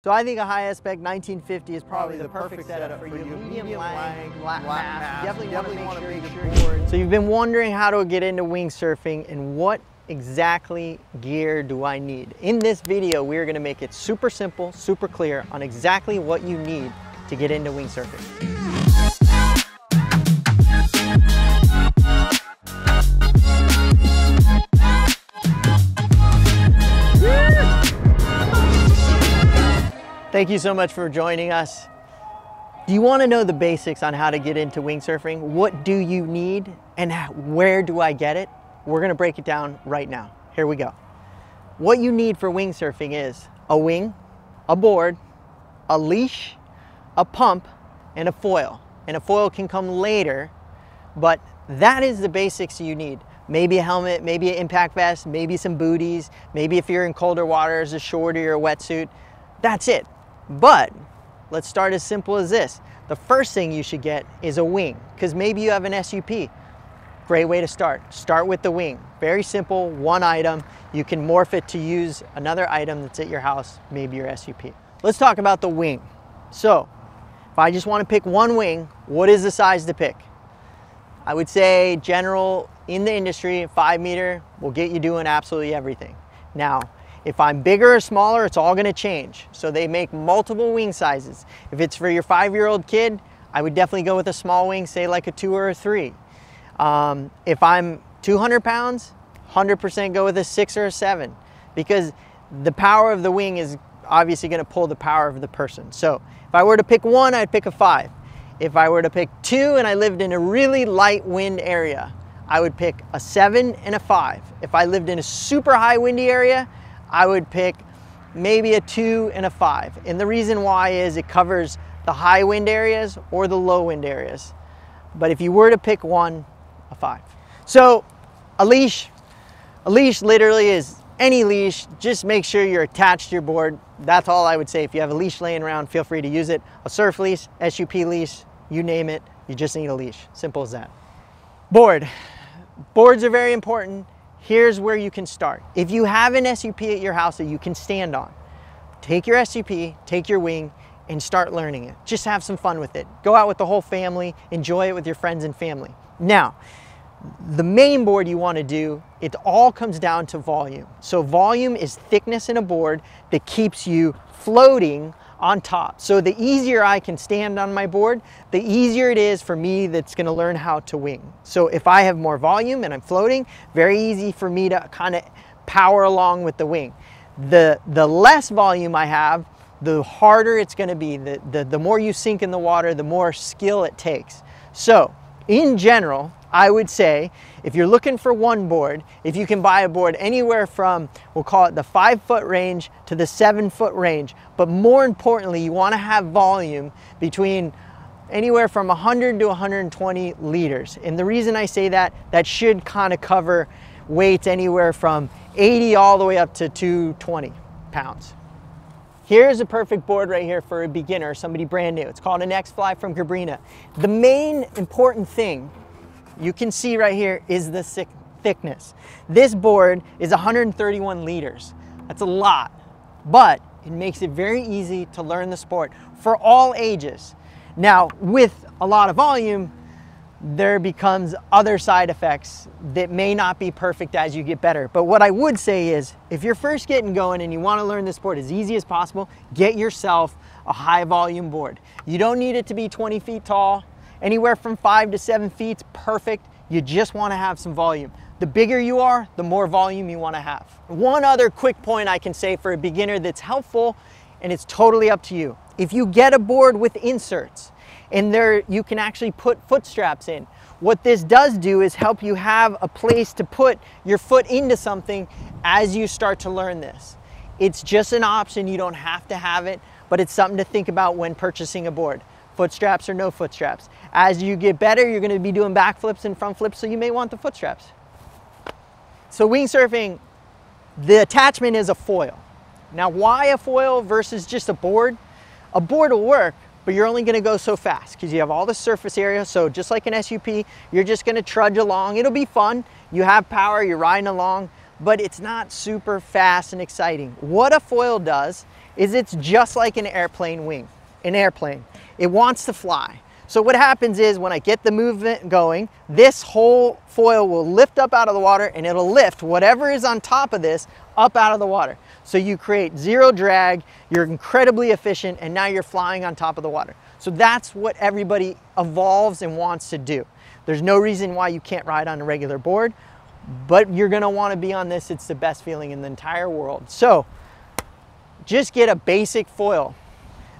So I think a high aspect 1950 is probably the perfect setup for you. Medium lag, flat mass. You definitely want to make sure you're board. So you've been wondering how to get into wingsurfing and what exactly gear do I need? In this video, we're going to make it super simple, super clear on exactly what you need to get into wingsurfing. Thank you so much for joining us. Do you want to know the basics on how to get into wingsurfing? What do you need and where do I get it? We're going to break it down right now. Here we go. What you need for wingsurfing is a wing, a board, a leash, a pump, and a foil. And a foil can come later, but that is the basics you need. Maybe a helmet, maybe an impact vest, maybe some booties, maybe if you're in colder waters, a shorty or a wetsuit. That's it. But let's start as simple as this. The first thing you should get is a wing, because maybe you have an SUP. Great way to start. Start with the wing. Very simple, one item. You can morph it to use another item that's at your house, maybe your SUP. Let's talk about the wing. So, if I just want to pick one wing, what is the size to pick? I would say general in the industry, 5 meter will get you doing absolutely everything. Now, if I'm bigger or smaller, it's all gonna change. So they make multiple wing sizes. If it's for your 5-year-old kid, I would definitely go with a small wing, say like a 2 or a 3. If I'm 200 pounds, 100% go with a 6 or a 7, because the power of the wing is obviously gonna pull the power of the person. So if I were to pick one, I'd pick a 5. If I were to pick 2 and I lived in a really light wind area, I would pick a 7 and a 5. If I lived in a super high windy area, I would pick maybe a 2 and a 5. And the reason why is it covers the high wind areas or the low wind areas. But if you were to pick one, a 5. So a leash literally is any leash. Just make sure you're attached to your board. That's all I would say. If you have a leash laying around, feel free to use it. A surf leash, SUP leash, you name it, you just need a leash. Simple as that. Board. Boards are very important. Here's where you can start. If you have an SUP at your house that you can stand on, take your SUP, take your wing, and start learning it. Just have some fun with it. Go out with the whole family, enjoy it with your friends and family. Now, the main board you want to do, it all comes down to volume. So volume is thickness in a board that keeps you floating on top. So the easier I can stand on my board, the easier it is for me that's going to learn how to wing. So if I have more volume and I'm floating, very easy for me to kind of power along with the wing. The less volume I have, the harder it's going to be. The more you sink in the water, the more skill it takes. So in general, I would say if you're looking for one board, if you can buy a board anywhere from, we'll call it the 5-foot range to the 7-foot range, but more importantly, you want to have volume between anywhere from 100 to 120 liters. And the reason I say that, that should kind of cover weights anywhere from 80 all the way up to 220 pounds. Here's a perfect board right here for a beginner, somebody brand new. It's called an X-Fly from Cabrina. The main important thing you can see right here is the thickness. This board is 131 liters. That's a lot, but it makes it very easy to learn the sport for all ages. Now, with a lot of volume, there becomes other side effects that may not be perfect as you get better. But what I would say is, if you're first getting going and you want to learn the sport as easy as possible, get yourself a high volume board. You don't need it to be 20 feet tall. Anywhere from 5 to 7 feet's perfect. You just want to have some volume. The bigger you are, the more volume you want to have. One other quick point I can say for a beginner that's helpful, and it's totally up to you. If you get a board with inserts, and there you can actually put foot straps in. What this does do is help you have a place to put your foot into something as you start to learn this. It's just an option, you don't have to have it, but it's something to think about when purchasing a board. Foot straps or no foot straps. As you get better, you're going to be doing backflips and front flips, so you may want the foot straps. So wingsurfing, the attachment is a foil. Now, why a foil versus just a board? A board will work, but you're only going to go so fast because you have all the surface area. So just like an SUP, you're just going to trudge along. It'll be fun. You have power, you're riding along, but it's not super fast and exciting. What a foil does is it's just like an airplane wing. An airplane, it wants to fly. So what happens is when I get the movement going, this whole foil will lift up out of the water and it'll lift whatever is on top of this up out of the water. So you create zero drag, you're incredibly efficient, and now you're flying on top of the water. So that's what everybody evolves and wants to do. There's no reason why you can't ride on a regular board, but you're gonna wanna be on this. It's the best feeling in the entire world. So just get a basic foil.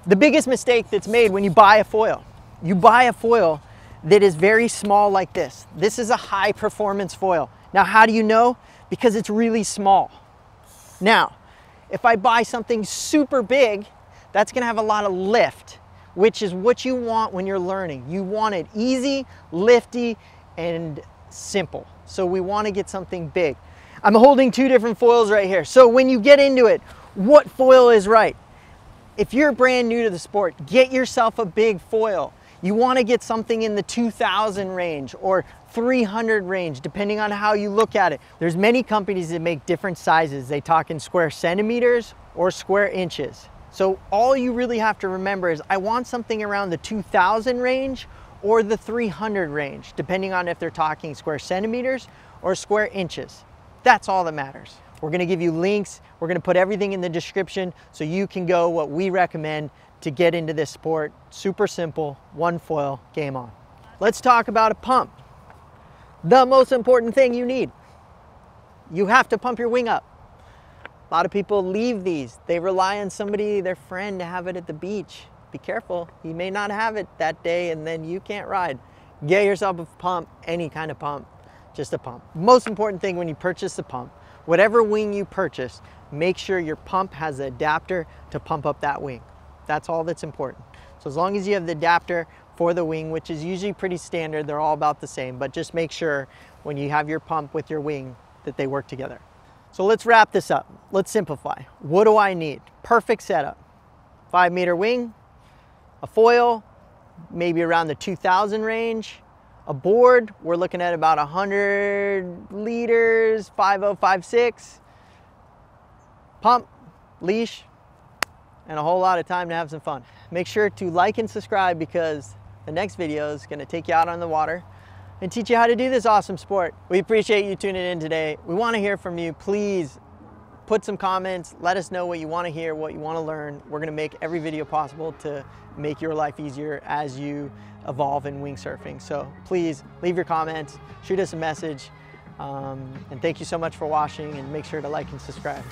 The biggest mistake that's made when you buy a foil, you buy a foil that is very small like this. This is a high performance foil. Now, how do you know? Because it's really small. Now, if I buy something super big, that's gonna have a lot of lift, which is what you want when you're learning. You want it easy, lifty, and simple. So we wanna get something big. I'm holding two different foils right here. So when you get into it, what foil is right? If you're brand new to the sport, get yourself a big foil. You wanna get something in the 2,000 range or 300 range, depending on how you look at it. There's many companies that make different sizes. They talk in square centimeters or square inches. So all you really have to remember is I want something around the 2,000 range or the 300 range, depending on if they're talking square centimeters or square inches. That's all that matters. We're gonna give you links. We're gonna put everything in the description so you can go what we recommend to get into this sport. Super simple, one foil, game on. Let's talk about a pump. The most important thing you need. You have to pump your wing up. A lot of people leave these. They rely on somebody, their friend, to have it at the beach. Be careful, he may not have it that day and then you can't ride. Get yourself a pump, any kind of pump, just a pump. Most important thing when you purchase a pump, whatever wing you purchase, make sure your pump has an adapter to pump up that wing. That's all that's important. So as long as you have the adapter for the wing, which is usually pretty standard, they're all about the same, but just make sure when you have your pump with your wing that they work together. So let's wrap this up. Let's simplify. What do I need? Perfect setup. 5-meter wing, a foil, maybe around the 2,000 range, a board, we're looking at about 100 liters, 5056, pump, leash, and a whole lot of time to have some fun. Make sure to like and subscribe because the next video is gonna take you out on the water and teach you how to do this awesome sport. We appreciate you tuning in today. We wanna hear from you. Please put some comments, let us know what you wanna hear, what you wanna learn. We're gonna make every video possible to make your life easier as you evolve in wingsurfing. So please leave your comments, shoot us a message, and thank you so much for watching, and make sure to like and subscribe.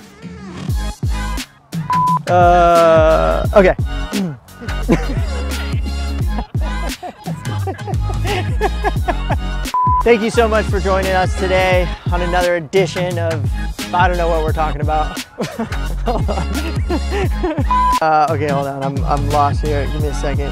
Okay. Thank you so much for joining us today on another edition of, I don't know what we're talking about. Okay, hold on, I'm lost here. Give me a second.